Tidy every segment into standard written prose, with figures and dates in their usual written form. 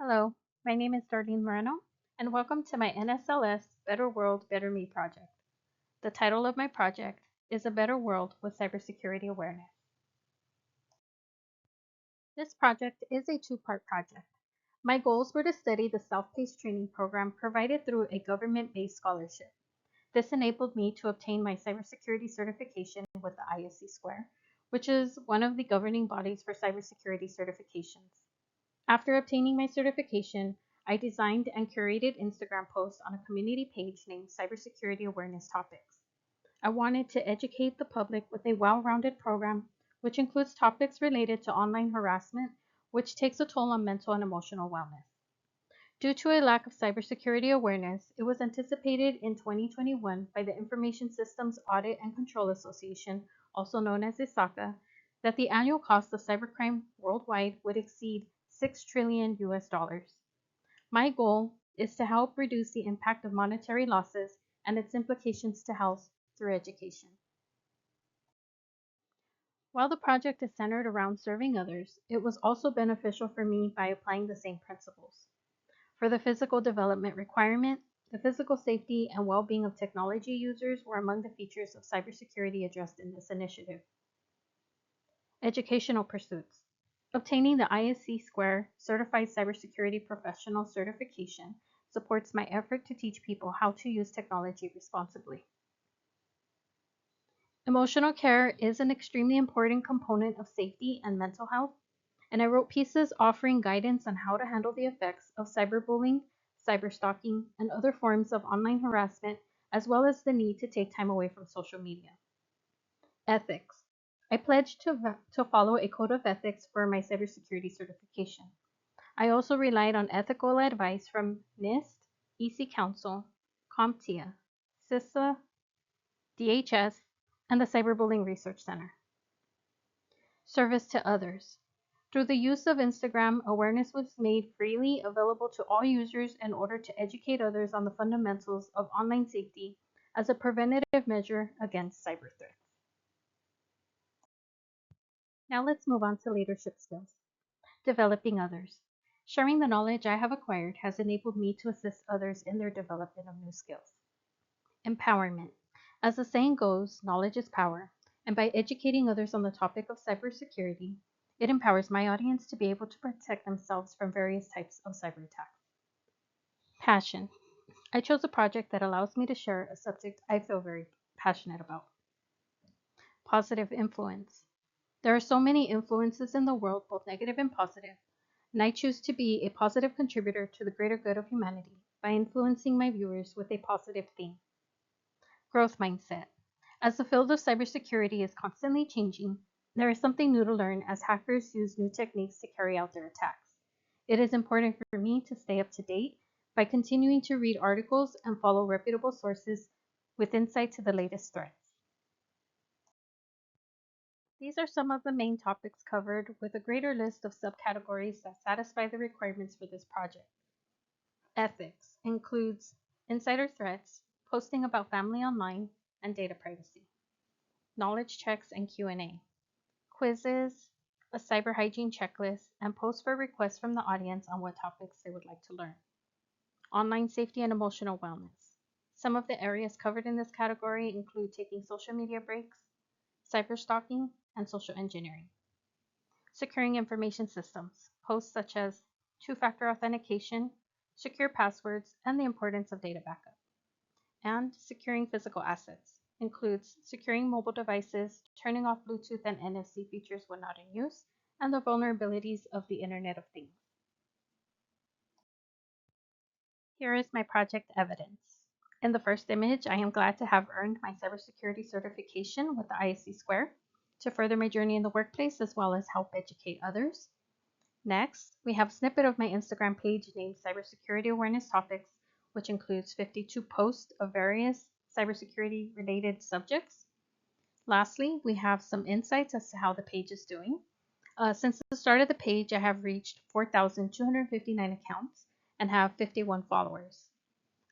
Hello, my name is Darlene Moreno, and welcome to my NSLS Better World, Better Me project. The title of my project is A Better World with Cybersecurity Awareness. This project is a two-part project. My goals were to study the self-paced training program provided through a government-based scholarship. This enabled me to obtain my cybersecurity certification with the ISC Square, which is one of the governing bodies for cybersecurity certifications. After obtaining my certification, I designed and curated Instagram posts on a community page named Cybersecurity Awareness Topics. I wanted to educate the public with a well-rounded program, which includes topics related to online harassment, which takes a toll on mental and emotional wellness. Due to a lack of cybersecurity awareness, it was anticipated in 2021 by the Information Systems Audit and Control Association, also known as ISACA, that the annual cost of cybercrime worldwide would exceed $6 trillion US. My goal is to help reduce the impact of monetary losses and its implications to health through education. While the project is centered around serving others, it was also beneficial for me by applying the same principles. For the physical development requirement, the physical safety and well-being of technology users were among the features of cybersecurity addressed in this initiative. Educational pursuits. Obtaining the ISC Square Certified Cybersecurity Professional certification supports my effort to teach people how to use technology responsibly. Emotional care is an extremely important component of safety and mental health, and I wrote pieces offering guidance on how to handle the effects of cyberbullying, cyberstalking, and other forms of online harassment, as well as the need to take time away from social media. Ethics. I pledged to follow a code of ethics for my cybersecurity certification. I also relied on ethical advice from NIST, EC Council, CompTIA, CISA, DHS, and the Cyberbullying Research Center. Service to others. Through the use of Instagram, awareness was made freely available to all users in order to educate others on the fundamentals of online safety as a preventative measure against cyber threats. Now let's move on to leadership skills. Developing others. Sharing the knowledge I have acquired has enabled me to assist others in their development of new skills. Empowerment. As the saying goes, knowledge is power, and by educating others on the topic of cybersecurity, it empowers my audience to be able to protect themselves from various types of cyber attacks. Passion. I chose a project that allows me to share a subject I feel very passionate about. Positive influence. There are so many influences in the world, both negative and positive, and I choose to be a positive contributor to the greater good of humanity by influencing my viewers with a positive theme. Growth mindset. As the field of cybersecurity is constantly changing, there is something new to learn as hackers use new techniques to carry out their attacks. It is important for me to stay up to date by continuing to read articles and follow reputable sources with insight to the latest threats. These are some of the main topics covered, with a greater list of subcategories that satisfy the requirements for this project. Ethics includes insider threats, posting about family online, and data privacy. Knowledge checks and Q&A. Quizzes, a cyber hygiene checklist, and posts for requests from the audience on what topics they would like to learn. Online safety and emotional wellness. Some of the areas covered in this category include taking social media breaks, cyberstalking, and social engineering. Securing information systems. Posts such as two-factor authentication, secure passwords, and the importance of data backup. And securing physical assets includes securing mobile devices, turning off Bluetooth and NFC features when not in use, and the vulnerabilities of the Internet of Things. Here is my project evidence. In the first image, I am glad to have earned my cybersecurity certification with the ISC Square to further my journey in the workplace as well as help educate others. Next, we have a snippet of my Instagram page named Cybersecurity Awareness Topics, which includes 52 posts of various cybersecurity related subjects. Lastly, we have some insights as to how the page is doing. Since the start of the page, I have reached 4,259 accounts and have 51 followers.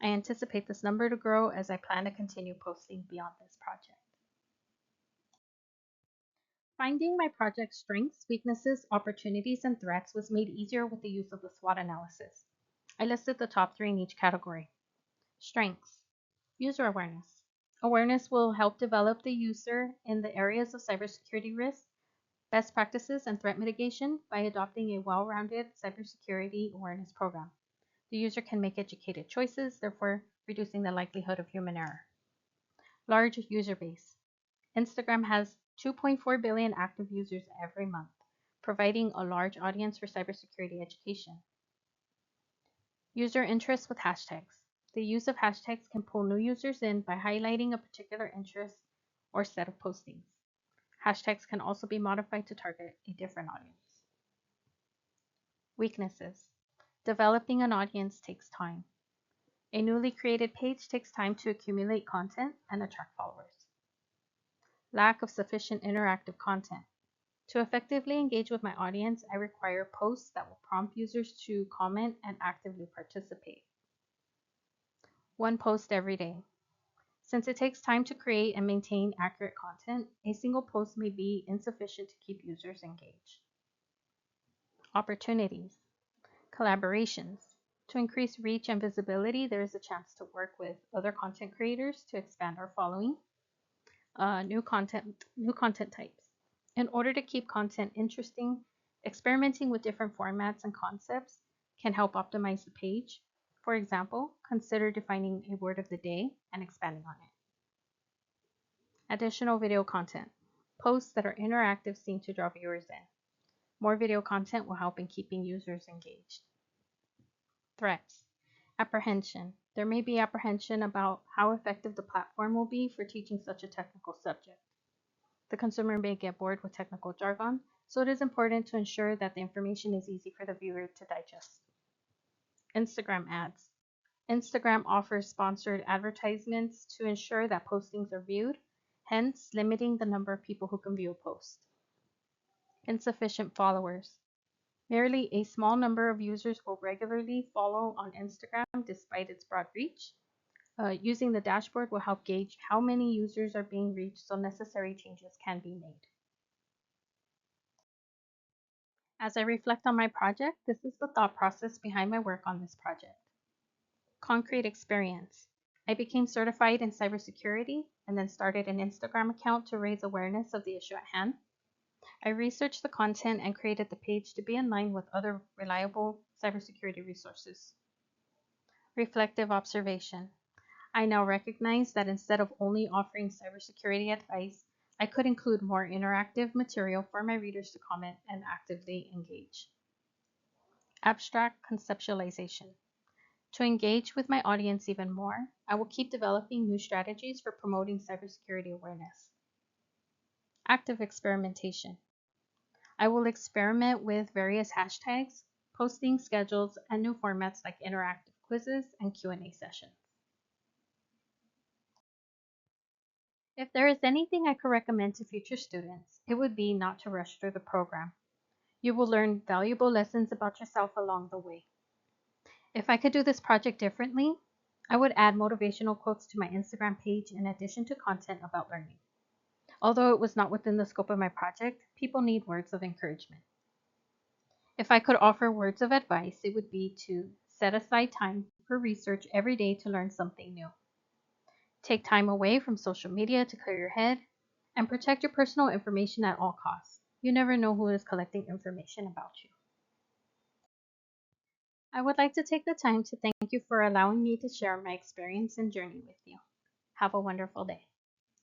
I anticipate this number to grow as I plan to continue posting beyond this project. Finding my project's strengths, weaknesses, opportunities, and threats was made easier with the use of the SWOT analysis. I listed the top 3 in each category. Strengths. User awareness. Awareness will help develop the user in the areas of cybersecurity risk, best practices, and threat mitigation by adopting a well-rounded cybersecurity awareness program. The user can make educated choices, therefore reducing the likelihood of human error. Large user base. Instagram has 2.4 billion active users every month, providing a large audience for cybersecurity education. User interest with hashtags. The use of hashtags can pull new users in by highlighting a particular interest or set of postings. Hashtags can also be modified to target a different audience. Weaknesses. Developing an audience takes time. A newly created page takes time to accumulate content and attract followers. Lack of sufficient interactive content. To effectively engage with my audience, I require posts that will prompt users to comment and actively participate. One post every day. Since it takes time to create and maintain accurate content, a single post may be insufficient to keep users engaged. Opportunities. Collaborations. To increase reach and visibility, there is a chance to work with other content creators to expand our following. New content types. In order to keep content interesting, experimenting with different formats and concepts can help optimize the page. For example, consider defining a word of the day and expanding on it. Additional video content. Posts that are interactive seem to draw viewers in. More video content will help in keeping users engaged. Threats. Apprehension. There may be apprehension about how effective the platform will be for teaching such a technical subject. The consumer may get bored with technical jargon, so it is important to ensure that the information is easy for the viewer to digest. Instagram ads. Instagram offers sponsored advertisements to ensure that postings are viewed, hence limiting the number of people who can view a post. Insufficient followers. Merely a small number of users will regularly follow on Instagram despite its broad reach. Using the dashboard will help gauge how many users are being reached so necessary changes can be made. As I reflect on my project, this is the thought process behind my work on this project. Concrete experience. I became certified in cybersecurity and then started an Instagram account to raise awareness of the issue at hand. I researched the content and created the page to be in line with other reliable cybersecurity resources. Reflective observation. I now recognize that instead of only offering cybersecurity advice, I could include more interactive material for my readers to comment and actively engage. Abstract conceptualization. To engage with my audience even more, I will keep developing new strategies for promoting cybersecurity awareness. Active experimentation. I will experiment with various hashtags, posting schedules, and new formats like interactive quizzes and Q&A sessions. If there is anything I could recommend to future students, it would be not to rush through the program. You will learn valuable lessons about yourself along the way. If I could do this project differently, I would add motivational quotes to my Instagram page in addition to content about learning. Although it was not within the scope of my project, people need words of encouragement. If I could offer words of advice, it would be to set aside time for research every day to learn something new. Take time away from social media to clear your head, and protect your personal information at all costs. You never know who is collecting information about you. I would like to take the time to thank you for allowing me to share my experience and journey with you. Have a wonderful day.